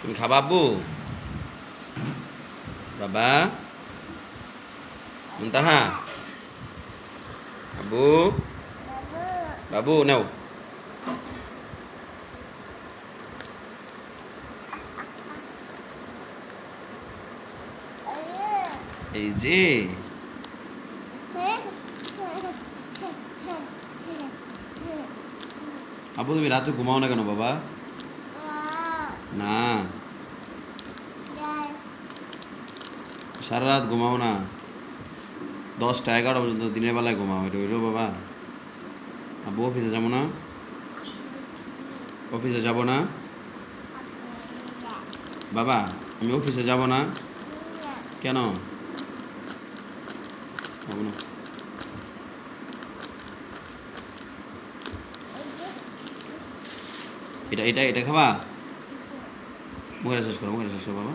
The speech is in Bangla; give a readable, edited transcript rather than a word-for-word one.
তুমি খাবা আব্বু? বাবা মুনতাহা, আব্বু বাবু নাও। এই যে আব্বু তুমি রাতে ঘুমাও না কেন বাবা? না, সারা রাত ঘুমাও না, 10টা 11টা পর্যন্ত দিনের বেলায় ঘুমাও, এটা হইলো বাবা? আব্বু অফিসে যাবো না? অফিসে যাব না বাবা? আমি অফিসে যাব না কেন? যাবো না। এটা এটা এটা খাবা? মুখে শেষ করো, মুখে শেষ করো বাবা।